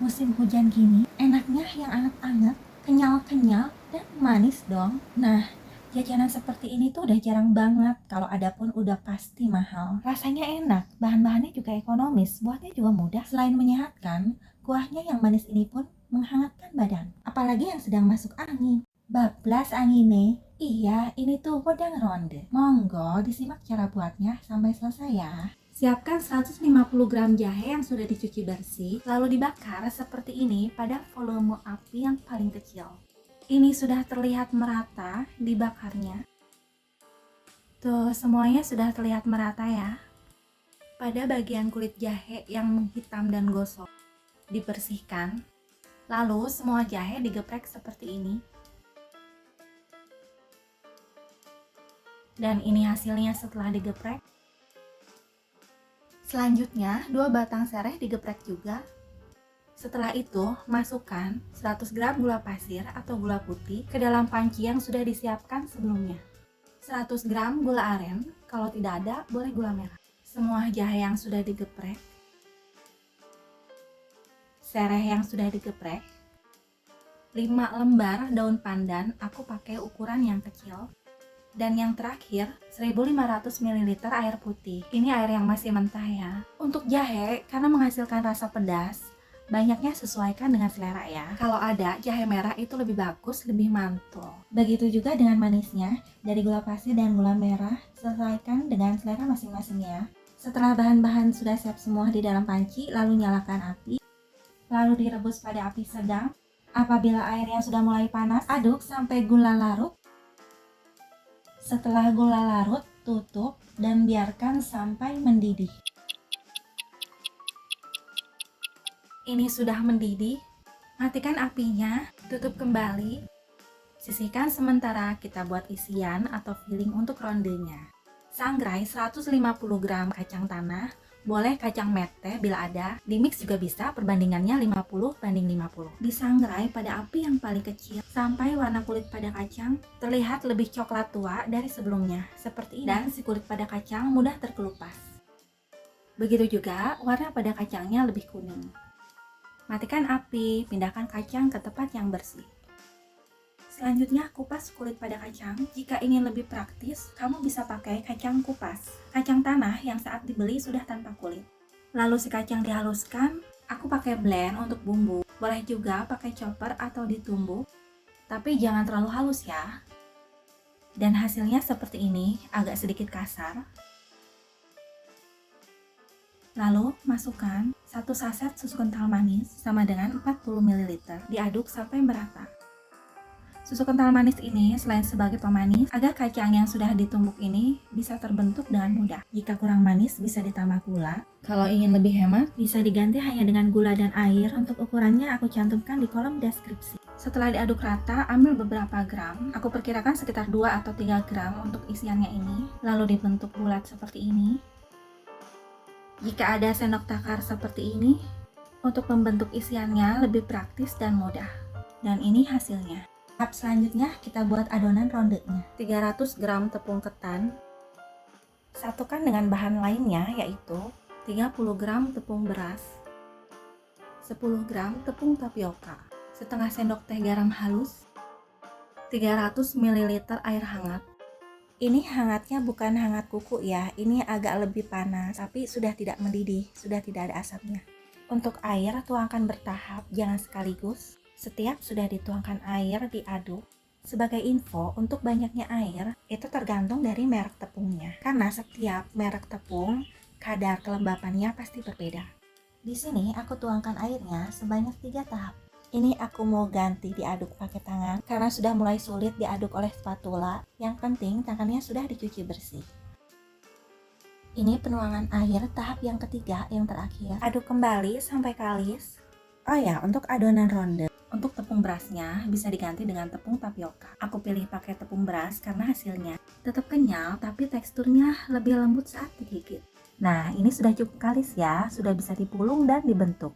musim hujan gini, enaknya yang anget-anget, kenyal-kenyal, dan manis dong. Nah, jajanan seperti ini tuh udah jarang banget. Kalau ada pun udah pasti mahal. Rasanya enak, bahan-bahannya juga ekonomis, buatnya juga mudah. Selain menyehatkan, kuahnya yang manis ini pun menghangatkan badan. Apalagi yang sedang masuk angin. Bablas angine. Iya, ini tuh wedang ronde. Monggo disimak cara buatnya sampai selesai ya. Siapkan 150 gram jahe yang sudah dicuci bersih, lalu dibakar seperti ini pada volume api yang paling kecil. Ini sudah terlihat merata dibakarnya. Tuh, semuanya sudah terlihat merata ya. Pada bagian kulit jahe yang menghitam dan gosong, dibersihkan. Lalu semua jahe digeprek seperti ini. Dan ini hasilnya setelah digeprek. Selanjutnya, 2 batang sereh digeprek juga. Setelah itu, masukkan 100 gram gula pasir atau gula putih ke dalam panci yang sudah disiapkan sebelumnya. 100 gram gula aren, kalau tidak ada, boleh gula merah. Semua jahe yang sudah digeprek, sereh yang sudah digeprek, 5 lembar daun pandan, aku pakai ukuran yang kecil. Dan yang terakhir, 1500 ml air putih. Ini air yang masih mentah ya. Untuk jahe, karena menghasilkan rasa pedas, banyaknya sesuaikan dengan selera ya. Kalau ada jahe merah itu lebih bagus, lebih mantul. Begitu juga dengan manisnya, dari gula pasir dan gula merah, sesuaikan dengan selera masing-masing ya. Setelah bahan-bahan sudah siap semua di dalam panci, lalu nyalakan api. Lalu direbus pada api sedang. Apabila airnya sudah mulai panas, aduk sampai gula larut. Setelah gula larut, tutup dan biarkan sampai mendidih. Ini sudah mendidih, matikan apinya, tutup kembali. Sisihkan sementara kita buat isian atau filling untuk rondenya. Sangrai 150 gram kacang tanah, boleh kacang mete bila ada, di mix juga bisa, perbandingannya 50:50. Disangrai pada api yang paling kecil sampai warna kulit pada kacang terlihat lebih coklat tua dari sebelumnya, seperti ini. Dan si kulit pada kacang mudah terkelupas. Begitu juga warna pada kacangnya lebih kuning. Matikan api, pindahkan kacang ke tempat yang bersih. Selanjutnya kupas kulit pada kacang. Jika ingin lebih praktis, kamu bisa pakai kacang kupas. Kacang tanah yang saat dibeli sudah tanpa kulit. Lalu si kacang dihaluskan, aku pakai blend untuk bumbu. Boleh juga pakai chopper atau ditumbuk, tapi jangan terlalu halus ya. Dan hasilnya seperti ini, agak sedikit kasar. Lalu masukkan 1 saset susu kental manis sama dengan 40 ml. Diaduk sampai merata. Susu kental manis ini selain sebagai pemanis, agar kacang yang sudah ditumbuk ini bisa terbentuk dengan mudah. Jika kurang manis bisa ditambah gula. Kalau ingin lebih hemat, bisa diganti hanya dengan gula dan air. Untuk ukurannya aku cantumkan di kolom deskripsi. Setelah diaduk rata, ambil beberapa gram. Aku perkirakan sekitar 2 atau 3 gram untuk isiannya ini. Lalu dibentuk bulat seperti ini. Jika ada sendok takar seperti ini, untuk membentuk isiannya lebih praktis dan mudah. Dan ini hasilnya. Tahap selanjutnya kita buat adonan rondenya. 300 gram tepung ketan. Satukan dengan bahan lainnya yaitu 30 gram tepung beras, 10 gram tepung tapioka, setengah sendok teh garam halus, 300 ml air hangat. Ini hangatnya bukan hangat kuku ya, ini agak lebih panas, tapi sudah tidak mendidih, sudah tidak ada asapnya. Untuk air tuangkan bertahap, jangan sekaligus. Setiap sudah dituangkan air, diaduk. Sebagai info, untuk banyaknya air, itu tergantung dari merek tepungnya. Karena setiap merek tepung, kadar kelembapannya pasti berbeda. Di sini aku tuangkan airnya sebanyak 3 tahap. Ini aku mau ganti diaduk pakai tangan, karena sudah mulai sulit diaduk oleh spatula. Yang penting tangannya sudah dicuci bersih. Ini penuangan air tahap yang ketiga, yang terakhir. Aduk kembali sampai kalis. Oh ya, untuk adonan ronde, untuk tepung berasnya bisa diganti dengan tepung tapioka. Aku pilih pakai tepung beras karena hasilnya tetap kenyal tapi teksturnya lebih lembut saat digigit. Nah, ini sudah cukup kalis ya, sudah bisa dipulung dan dibentuk.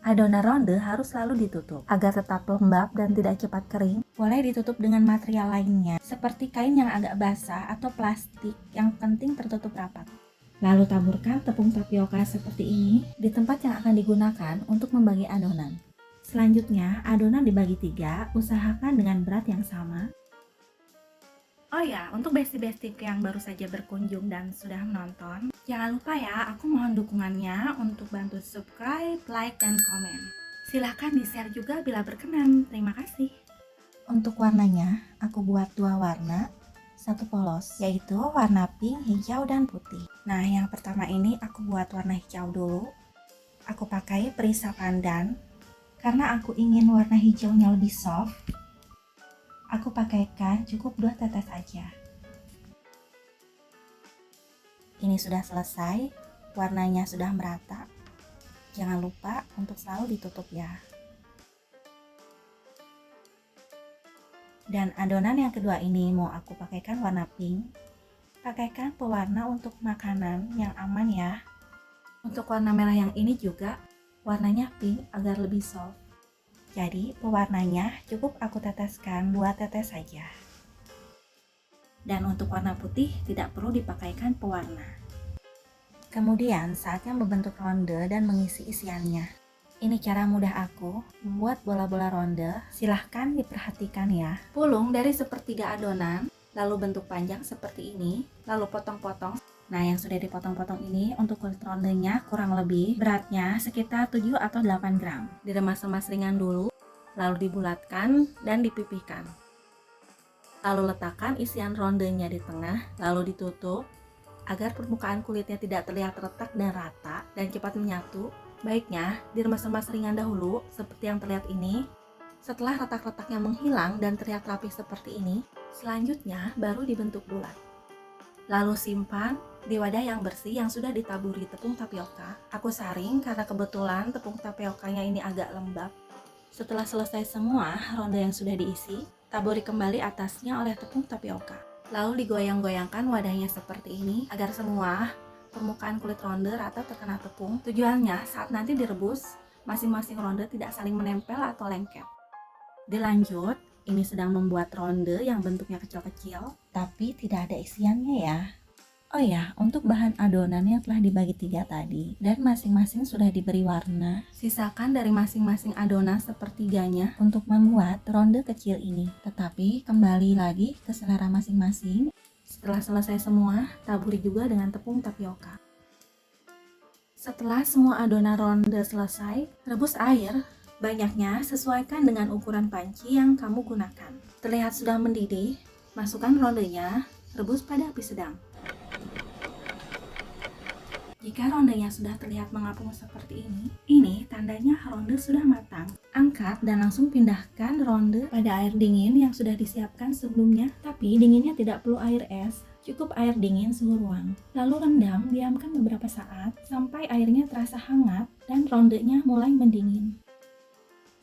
Adonan ronde harus selalu ditutup agar tetap lembab dan tidak cepat kering. Boleh ditutup dengan material lainnya, seperti kain yang agak basah atau plastik, yang penting tertutup rapat. Lalu taburkan tepung tapioka seperti ini di tempat yang akan digunakan untuk membagi adonan. Selanjutnya, adonan dibagi 3, usahakan dengan berat yang sama. Oh ya, untuk besti-bestiku yang baru saja berkunjung dan sudah menonton, jangan lupa ya, aku mohon dukungannya untuk bantu subscribe, like, dan komen. Silahkan di-share juga bila berkenan. Terima kasih. Untuk warnanya, aku buat 2 warna, 1 polos, yaitu warna pink, hijau, dan putih. Nah, yang pertama ini aku buat warna hijau dulu. Aku pakai perisai pandan, karena aku ingin warna hijaunya lebih soft. Aku pakaikan cukup 2 tetes aja. Ini sudah selesai, warnanya sudah merata. Jangan lupa untuk selalu ditutup ya. Dan adonan yang kedua ini mau aku pakaikan warna pink. Pakaikan pewarna untuk makanan yang aman ya. Untuk warna merah yang ini juga warnanya pink agar lebih soft. Jadi pewarnanya cukup aku teteskan 2 tetes saja. Dan untuk warna putih tidak perlu dipakaikan pewarna. Kemudian saatnya membentuk ronde dan mengisi isiannya. Ini cara mudah aku membuat bola-bola ronde, silahkan diperhatikan ya. Pulung dari sepertiga adonan, lalu bentuk panjang seperti ini, lalu potong-potong. Nah, yang sudah dipotong-potong ini untuk kulit rondenya kurang lebih beratnya sekitar 7 atau 8 gram. Diremas-remas ringan dulu, lalu dibulatkan dan dipipihkan. Lalu letakkan isian rondenya di tengah, lalu ditutup agar permukaan kulitnya tidak terlihat retak dan rata dan cepat menyatu. Baiknya diremas-remas ringan dahulu seperti yang terlihat ini. Setelah retak-retaknya menghilang dan terlihat rapi seperti ini, selanjutnya baru dibentuk bulat. Lalu simpan di wadah yang bersih yang sudah ditaburi tepung tapioka. Aku saring karena kebetulan tepung tapiokanya ini agak lembab. Setelah selesai semua ronde yang sudah diisi, taburi kembali atasnya oleh tepung tapioka. Lalu digoyang-goyangkan wadahnya seperti ini agar semua permukaan kulit ronde rata terkena tepung. Tujuannya saat nanti direbus, masing-masing ronde tidak saling menempel atau lengket. Dilanjut, ini sedang membuat ronde yang bentuknya kecil-kecil, tapi tidak ada isiannya ya. Oh ya, untuk bahan adonan yang telah dibagi 3 tadi, dan masing-masing sudah diberi warna, sisakan dari masing-masing adonan sepertiganya untuk membuat ronde kecil ini. Tetapi kembali lagi ke selera masing-masing. Setelah selesai semua, taburi juga dengan tepung tapioka. Setelah semua adonan ronde selesai, rebus air. Banyaknya sesuaikan dengan ukuran panci yang kamu gunakan. Terlihat sudah mendidih, masukkan rondenya, rebus pada api sedang. Jika rondenya sudah terlihat mengapung seperti ini tandanya ronde sudah matang. Angkat dan langsung pindahkan ronde pada air dingin yang sudah disiapkan sebelumnya, tapi dinginnya tidak perlu air es, cukup air dingin suhu ruang. Lalu rendam, diamkan beberapa saat sampai airnya terasa hangat dan rondenya mulai mendingin.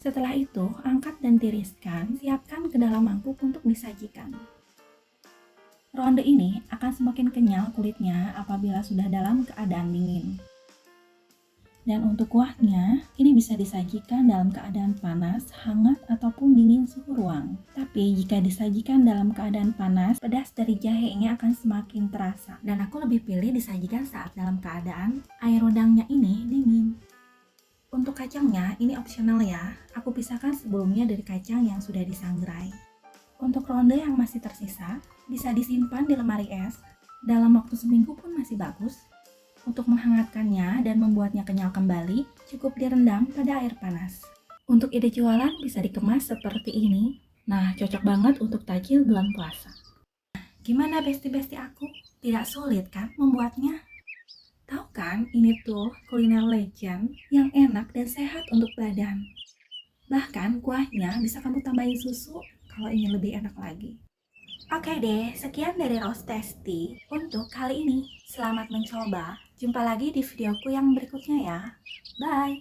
Setelah itu, angkat dan tiriskan, siapkan ke dalam mangkuk untuk disajikan. Ronde ini akan semakin kenyal kulitnya apabila sudah dalam keadaan dingin. Dan untuk kuahnya, ini bisa disajikan dalam keadaan panas, hangat, ataupun dingin suhu ruang. Tapi jika disajikan dalam keadaan panas, pedas dari jahenya akan semakin terasa. Dan aku lebih pilih disajikan saat dalam keadaan air rendangnya ini dingin. Untuk kacangnya, ini opsional ya. Aku pisahkan sebelumnya dari kacang yang sudah disangrai. Untuk ronde yang masih tersisa, bisa disimpan di lemari es. Dalam waktu seminggu pun masih bagus. Untuk menghangatkannya dan membuatnya kenyal kembali, cukup direndam pada air panas. Untuk ide jualan bisa dikemas seperti ini. Nah, cocok banget untuk takjil bulan puasa. Gimana besti-besti aku? Tidak sulit kan membuatnya? Tahu kan, ini tuh kuliner legend yang enak dan sehat untuk badan. Bahkan kuahnya bisa kamu tambahin susu kalau ingin lebih enak lagi. Oke deh, sekian dari Rose Tasty untuk kali ini. Selamat mencoba. Jumpa lagi di videoku yang berikutnya ya. Bye!